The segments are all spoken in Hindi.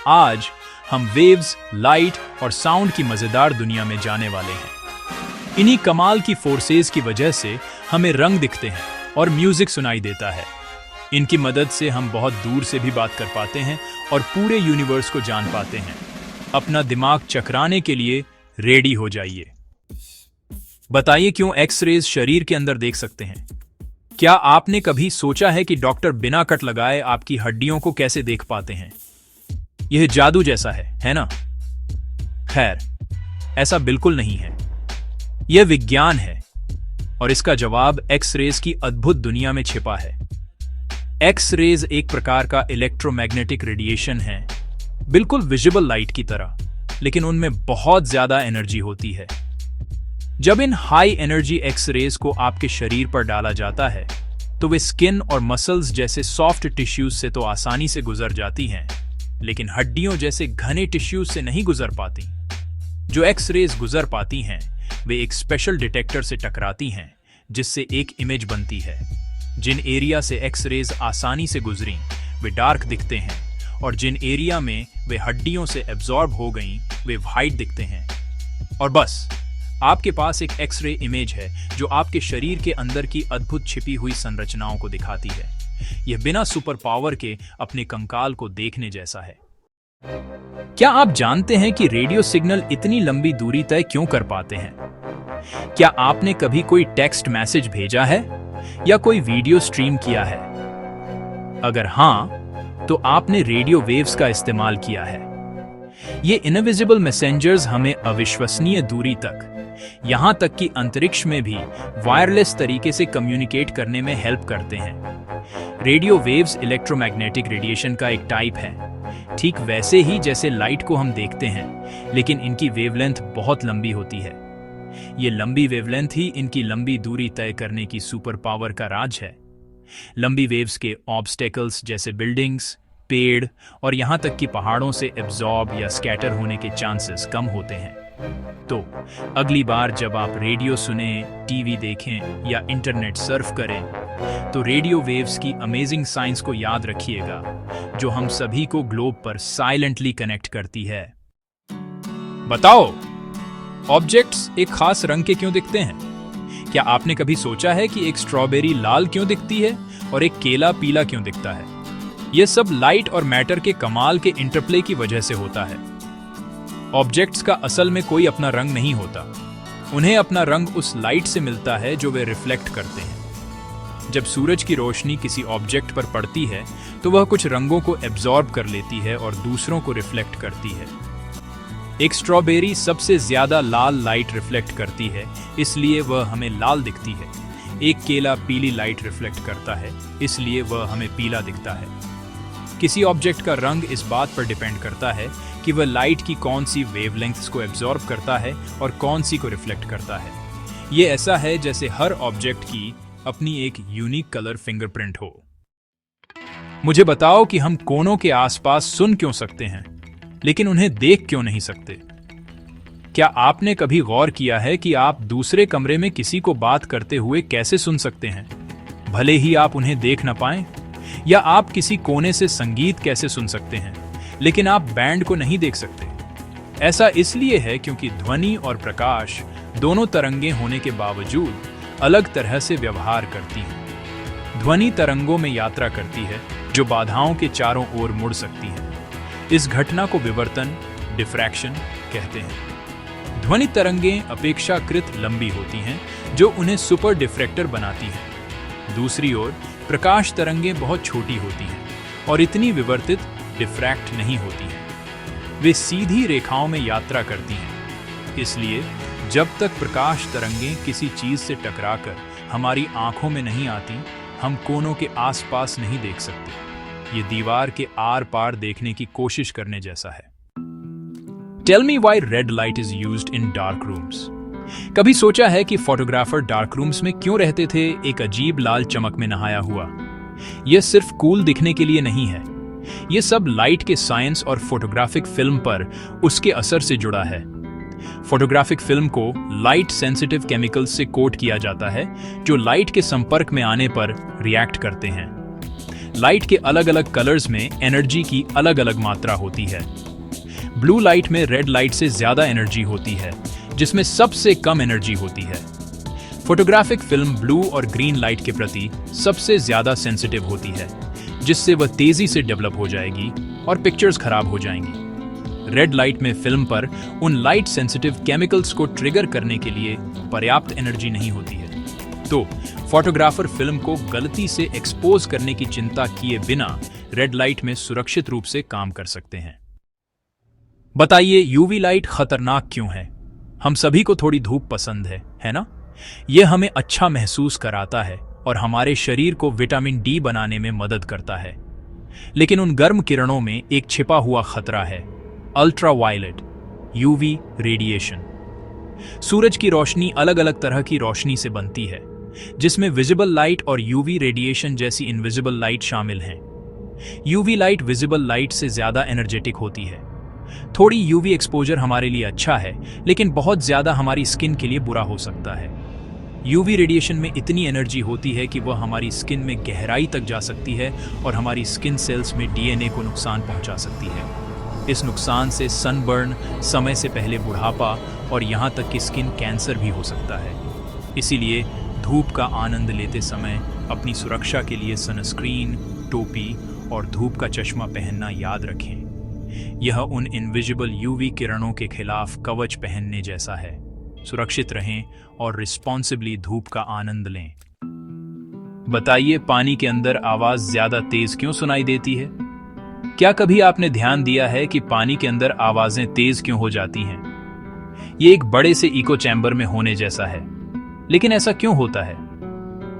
आज हम वेव्स, लाइट और साउंड की मजेदार दुनिया में जाने वाले हैं। इन्हीं कमाल की फोर्सेस की वजह से हमें रंग दिखते हैं और म्यूजिक सुनाई देता है। इनकी मदद से हम बहुत दूर से भी बात कर पाते हैं और पूरे यूनिवर्स को जान पाते हैं। अपना दिमाग चकराने के लिए रेडी हो जाइए। बताइए क्यों एक्स-रेज शरीर के अंदर देख सकते हैं? क्या आपने कभी सोचा है कि डॉक्टर बिना कट लगाए आपकी हड्डियों को कैसे देख पाते हैं? यह जादू जैसा है ना? खैर, ऐसा बिल्कुल नहीं है। यह विज्ञान है और इसका जवाब एक्स-रेज की अद्भुत दुनिया में छिपा है। एक्स-रेज एक प्रकार का इलेक्ट्रोमैग्नेटिक रेडिएशन है, बिल्कुल विजिबल लाइट की तरह, लेकिन उनमें बहुत ज्यादा एनर्जी होती है। जब इन हाई एनर्जी एक्स-रेज को आपके शरीर पर डाला जाता है तो वे स्किन और मसल्स जैसे सॉफ्ट टिश्यूज से तो आसानी से गुजर जाती हैं, लेकिन हड्डियों जैसे घने टिश्यूज से नहीं गुजर पाती। जो एक्स-रेज गुजर पाती हैं वे एक स्पेशल डिटेक्टर से टकराती हैं, जिससे एक इमेज बनती है। जिन एरिया से एक्स-रेज आसानी से गुजरी वे डार्क दिखते हैं और जिन एरिया में वे हड्डियों से एब्जॉर्ब हो गईं वे व्हाइट दिखते हैं। और बस आपके पास एक एक्स-रे इमेज है जो आपके शरीर के अंदर की अद्भुत छिपी हुई संरचनाओं को दिखाती है। यह बिना सुपर पावर के अपने कंकाल को देखने जैसा है। क्या आप जानते हैं कि रेडियो सिग्नल इतनी लंबी दूरी तय क्यों कर पाते हैं? क्या आपने कभी कोई टेक्स्ट मैसेज भेजा है या कोई वीडियो स्ट्रीम किया है? अगर हां, तो आपने रेडियो वेव्स का इस्तेमाल किया है। ये इनविजिबल मैसेंजर्स हमें अविश्वसनीय दूरी तक, यहां तक कि अंतरिक्ष में भी वायरलेस तरीके से कम्युनिकेट करने में हेल्प करते हैं। रेडियो वेव्स इलेक्ट्रोमैग्नेटिक रेडिएशन का एक टाइप है, ठीक वैसे ही जैसे लाइट को हम देखते हैं, लेकिन इनकी वेवलेंथ बहुत लंबी होती है। ये लंबी वेवलेंथ ही इनकी लंबी दूरी तय करने की सुपर पावर का राज है। लंबी वेव्स के ऑब्स्टेकल्स जैसे बिल्डिंग्स, पेड़ और यहां तक कि पहाड़ों से एब्जॉर्ब या स्कैटर होने के चांसेस कम होते हैं। तो अगली बार जब आप रेडियो सुने, टीवी देखें या इंटरनेट सर्फ करें, तो रेडियो वेव्स की अमेजिंग साइंस को याद रखिएगा, जो हम सभी को ग्लोब पर साइलेंटली कनेक्ट करती है। बताओ, ऑब्जेक्ट्स एक खास रंग के क्यों दिखते हैं? क्या आपने कभी सोचा है कि एक स्ट्रॉबेरी लाल क्यों दिखती है और एक केला पीला क्यों दिखता है? यह सब लाइट और मैटर के कमाल के इंटरप्ले की वजह से होता है। ऑब्जेक्ट्स का असल में कोई अपना रंग नहीं होता। उन्हें अपना रंग उस लाइट से मिलता है जो वे रिफ्लेक्ट करते हैं। जब सूरज की रोशनी किसी ऑब्जेक्ट पर पड़ती है तो वह कुछ रंगों को एब्जॉर्ब कर लेती है और दूसरों को रिफ्लेक्ट करती है। एक स्ट्रॉबेरी सबसे ज्यादा लाल लाइट रिफ्लेक्ट करती है, इसलिए वह हमें लाल दिखती है। एक केला पीली लाइट रिफ्लेक्ट करता है, इसलिए वह हमें पीला दिखता है। किसी ऑब्जेक्ट का रंग इस बात पर डिपेंड करता है कि वह लाइट की कौन सी वेवलेंथ्स को एब्जॉर्ब करता है और कौन सी को रिफ्लेक्ट करता है। ये ऐसा है जैसे हर ऑब्जेक्ट की अपनी एक यूनिक कलर फिंगरप्रिंट हो। मुझे बताओ कि हम कोनों के आसपास सुन क्यों सकते हैं, लेकिन उन्हें देख क्यों नहीं सकते? क्या आपने कभी गौर किया है कि आप दूसरे कमरे में किसी को बात करते हुए कैसे सुन सकते हैं, भले ही आप उन्हें देख न पाएं? या आप किसी कोने से संगीत कैसे सुन सकते हैं, लेकिन आप बैंड को नहीं देख सकते? ऐसा इसलिए है क्योंकि ध्वनि और प्रकाश दोनों तरंगें होने के बावजूद अलग तरह से व्यवहार करती हैं। ध्वनि तरंगों में यात्रा करती है जो बाधाओं के चारों ओर मुड़ सकती है। इस घटना को विवर्तन, डिफ्रैक्शन कहते हैं। ध्वनि तरंगें अपेक्षाकृत लंबी होती हैं, जो उन्हें सुपर डिफ्रैक्टर बनाती हैं। दूसरी ओर प्रकाश तरंगें बहुत छोटी होती हैं और इतनी विवर्तित डिफ्रैक्ट नहीं होती हैं। वे सीधी रेखाओं में यात्रा करती हैं। इसलिए जब तक प्रकाश तरंगें किसी चीज से टकराकर हमारी आंखों में नहीं आती, हम कोनों के आसपास नहीं देख सकते। ये दीवार के आर पार देखने की कोशिश करने जैसा है। Tell me why red light is used in dark rooms. कभी सोचा है कि फोटोग्राफर डार्क रूम्स में क्यों रहते थे, एक अजीब लाल चमक में नहाया हुआ? यह सिर्फ कूल दिखने के लिए नहीं है। यह सब लाइट के साइंस और फोटोग्राफिक फिल्म पर उसके असर से जुड़ा है। फोटोग्राफिक फिल्म को लाइट सेंसिटिव केमिकल्स से कोट किया जाता है, जो लाइट के संपर्क में आने पर रिएक्ट करते हैं। लाइट के अलग अलग कलर्स में एनर्जी की अलग अलग मात्रा होती है। ब्लू लाइट में रेड लाइट से ज्यादा एनर्जी होती है, जिसमें सबसे कम एनर्जी होती है। फोटोग्राफिक फिल्म ब्लू और ग्रीन लाइट के प्रति सबसे ज्यादा सेंसिटिव होती है, जिससे वह तेजी से डेवलप हो जाएगी और पिक्चर्स खराब हो जाएंगी। रेड लाइट में फिल्म पर उन लाइट सेंसिटिव केमिकल्स को ट्रिगर करने के लिए पर्याप्त एनर्जी नहीं होती है, तो फोटोग्राफर फिल्म को गलती से एक्सपोज करने की चिंता किए बिना रेड लाइट में सुरक्षित रूप से काम कर सकते हैं। बताइए, यूवी लाइट खतरनाक क्यों है? हम सभी को थोड़ी धूप पसंद है ना? यह हमें अच्छा महसूस कराता है और हमारे शरीर को विटामिन डी बनाने में मदद करता है। लेकिन उन गर्म किरणों में एक छिपा हुआ खतरा है, अल्ट्रावायलेट यूवी रेडिएशन। सूरज की रोशनी अलग अलग तरह की रोशनी से बनती है, जिसमें विजिबल लाइट और यूवी रेडिएशन जैसी इनविजिबल लाइट शामिल हैं। यूवी लाइट विजिबल लाइट से ज्यादा एनर्जेटिक होती है। थोड़ी यूवी एक्सपोजर हमारे लिए अच्छा है, लेकिन बहुत ज्यादा हमारी स्किन के लिए बुरा हो सकता है। यूवी रेडिएशन में इतनी एनर्जी होती है कि वह हमारी स्किन में गहराई तक जा सकती है और हमारी स्किन सेल्स में डीएनए को नुकसान पहुंचा सकती है। इस नुकसान से सनबर्न, समय से पहले बुढ़ापा और यहां तक कि स्किन कैंसर भी हो सकता है। इसीलिए धूप का आनंद लेते समय अपनी सुरक्षा के लिए सनस्क्रीन, टोपी और धूप का चश्मा पहनना याद रखें। यह उन इनविजिबल यूवी किरणों के खिलाफ कवच पहनने जैसा है। सुरक्षित रहें और रिस्पॉन्सिबली धूप का आनंद लें। बताइए, पानी के अंदर आवाज ज्यादा तेज क्यों सुनाई देती है? क्या कभी आपने ध्यान दिया है कि पानी के अंदर आवाजें तेज क्यों हो जाती हैं? ये एक बड़े से इको चैम्बर में होने जैसा है। लेकिन ऐसा क्यों होता है?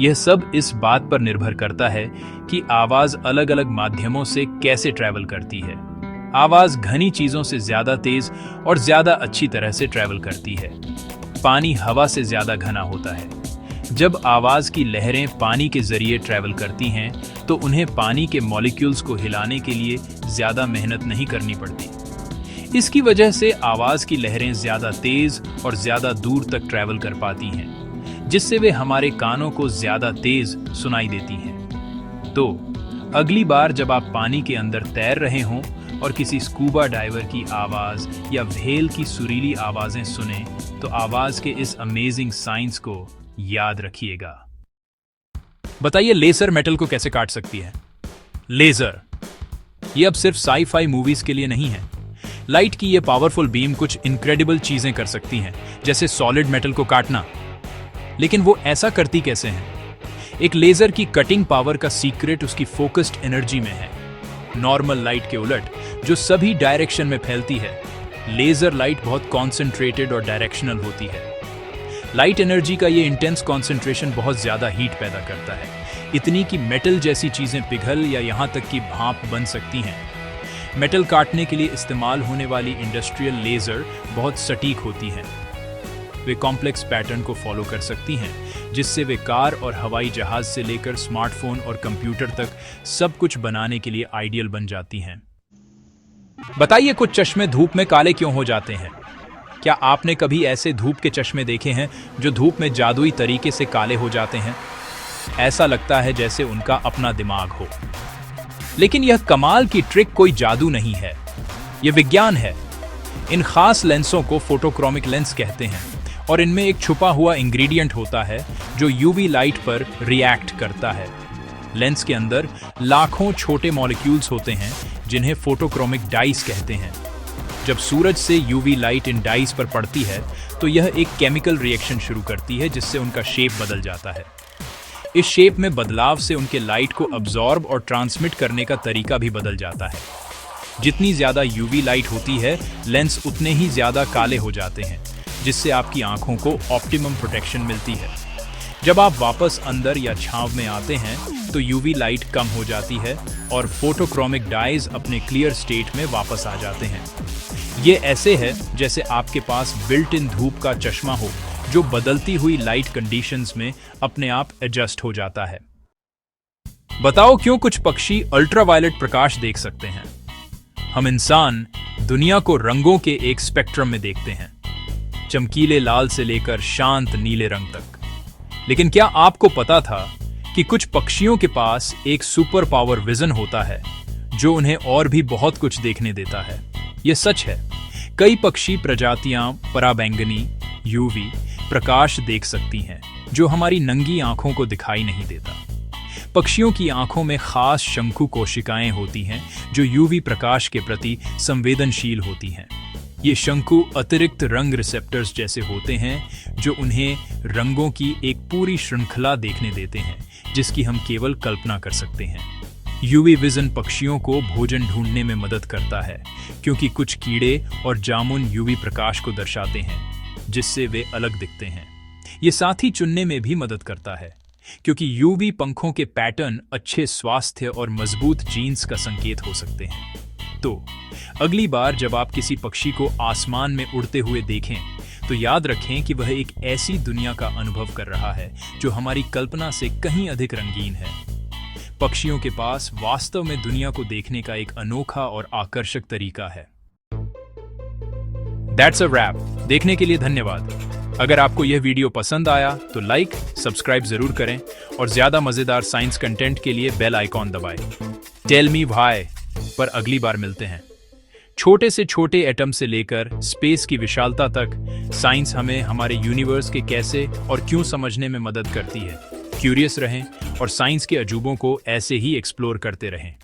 यह सब इस बात पर निर्भर करता है कि आवाज अलग अलग माध्यमों से कैसे ट्रैवल करती है। आवाज घनी चीजों से ज्यादा तेज और ज्यादा अच्छी तरह से ट्रैवल करती है। पानी हवा से ज्यादा घना होता है। जब आवाज की लहरें पानी के जरिए ट्रैवल करती हैं, तो उन्हें पानी के मॉलिक्यूल्स को हिलाने के लिए ज्यादा मेहनत नहीं करनी पड़ती। इसकी वजह से आवाज की लहरें ज्यादा तेज और ज्यादा दूर तक ट्रैवल कर पाती हैं, जिससे वे हमारे कानों को ज्यादा तेज सुनाई देती हैं। तो अगली बार जब आप पानी के अंदर तैर रहे हों और किसी स्कूबा डाइवर की आवाज या व्हेल की सुरीली आवाजें सुने, तो आवाज के इस अमेजिंग साइंस को याद रखिएगा। बताइए, लेजर मेटल को कैसे काट सकती है? लेजर ये अब सिर्फ साई-फाई मूवीज के लिए नहीं है। लाइट की ये पावरफुल बीम कुछ इनक्रेडिबल चीजें कर सकती हैं, जैसे सॉलिड मेटल को काटना। लेकिन वो ऐसा करती कैसे हैं? एक लेजर की कटिंग पावर का सीक्रेट उसकी फोकस्ड एनर्जी में है। नॉर्मल लाइट के उलट, जो सभी डायरेक्शन में फैलती है, लेजर लाइट बहुत कॉन्सेंट्रेटेड और डायरेक्शनल होती है। लाइट एनर्जी का ये इंटेंस कॉन्सेंट्रेशन बहुत ज्यादा हीट पैदा करता है, इतनी कि मेटल जैसी चीजें पिघल या यहां तक कि भाप बन सकती हैं। मेटल काटने के लिए इस्तेमाल होने वाली इंडस्ट्रियल लेजर बहुत सटीक होती हैं। वे कॉम्प्लेक्स पैटर्न को फॉलो कर सकती हैं, जिससे वे कार और हवाई जहाज से लेकर स्मार्टफोन और कंप्यूटर तक सब कुछ बनाने के लिए आइडियल बन जाती हैं। बताइए, कुछ चश्मे धूप में काले क्यों हो जाते हैं? क्या आपने कभी ऐसे धूप के चश्मे देखे हैं जो धूप में जादुई तरीके से काले हो जाते हैं? ऐसा लगता है जैसे उनका अपना दिमाग हो। लेकिन यह कमाल की ट्रिक कोई जादू नहीं है, यह विज्ञान है। इन खास लेंसों को फोटोक्रोमिक लेंस कहते हैं और इनमें एक छुपा हुआ इंग्रेडिएंट होता है जो यूवी लाइट पर रिएक्ट करता है। लेंस के अंदर लाखों छोटे मॉलिक्यूल्स होते हैं जिन्हें फोटोक्रोमिक डाइस कहते हैं। जब सूरज से यूवी लाइट इन डाइस पर पड़ती है तो यह एक केमिकल रिएक्शन शुरू करती है, जिससे उनका शेप बदल जाता है। इस शेप में बदलाव से उनके लाइट को अब्जॉर्ब और ट्रांसमिट करने का तरीका भी बदल जाता है। जितनी ज्यादा यूवी लाइट होती है, लेंस उतने ही ज्यादा काले हो जाते हैं, जिससे आपकी आंखों को ऑप्टिमम प्रोटेक्शन मिलती है। जब आप वापस अंदर या छांव में आते हैं तो यूवी लाइट कम हो जाती है और फोटोक्रोमिक डाइज अपने क्लियर स्टेट में वापस आ जाते हैं। ये ऐसे है जैसे आपके पास बिल्ट इन धूप का चश्मा हो, जो बदलती हुई लाइट कंडीशंस में अपने आप एडजस्ट हो जाता है। बताओ, क्यों कुछ पक्षी अल्ट्रावायलेट प्रकाश देख सकते हैं? हम इंसान दुनिया को रंगों के एक स्पेक्ट्रम में देखते हैं, चमकीले लाल से लेकर शांत नीले रंग तक। लेकिन क्या आपको पता था कि कुछ पक्षियों के पास एक सुपर पावर विजन होता है जो उन्हें और भी बहुत कुछ देखने देता है। यह सच है। कई पक्षी प्रजातियां पराबैंगनी यूवी प्रकाश देख सकती हैं जो हमारी नंगी आंखों को दिखाई नहीं देता। पक्षियों की आंखों में खास शंकु कोशिकाएं होती हैं जो यूवी प्रकाश के प्रति संवेदनशील होती हैं। ये शंकु अतिरिक्त रंग रिसेप्टर्स जैसे होते हैं जो उन्हें रंगों की एक पूरी श्रृंखला देखने देते हैं जिसकी हम केवल कल्पना कर सकते हैं। यूवी विजन पक्षियों को भोजन ढूंढने में मदद करता है क्योंकि कुछ कीड़े और जामुन यूवी प्रकाश को दर्शाते हैं जिससे वे अलग दिखते हैं। ये साथी चुनने में भी मदद करता है क्योंकि यूवी पंखों के पैटर्न अच्छे स्वास्थ्य और मजबूत जीन्स का संकेत हो सकते हैं। तो अगली बार जब आप किसी पक्षी को आसमान में उड़ते हुए देखें तो याद रखें कि वह एक ऐसी दुनिया का अनुभव कर रहा है जो हमारी कल्पना से कहीं अधिक रंगीन है। पक्षियों के पास वास्तव में दुनिया को देखने का एक अनोखा और आकर्षक तरीका है। That's a wrap। देखने के लिए धन्यवाद। अगर आपको यह वीडियो पसंद आया तो लाइक, सब्सक्राइब जरूर करें और ज्यादा मजेदार साइंस कंटेंट के लिए बेल आइकॉन दबाएं। टेल मी व्हाई पर अगली बार मिलते हैं। छोटे से छोटे एटम से लेकर स्पेस की विशालता तक साइंस हमें हमारे यूनिवर्स के कैसे और क्यों समझने में मदद करती है। क्यूरियस रहें और साइंस के अजूबों को ऐसे ही एक्सप्लोर करते रहें।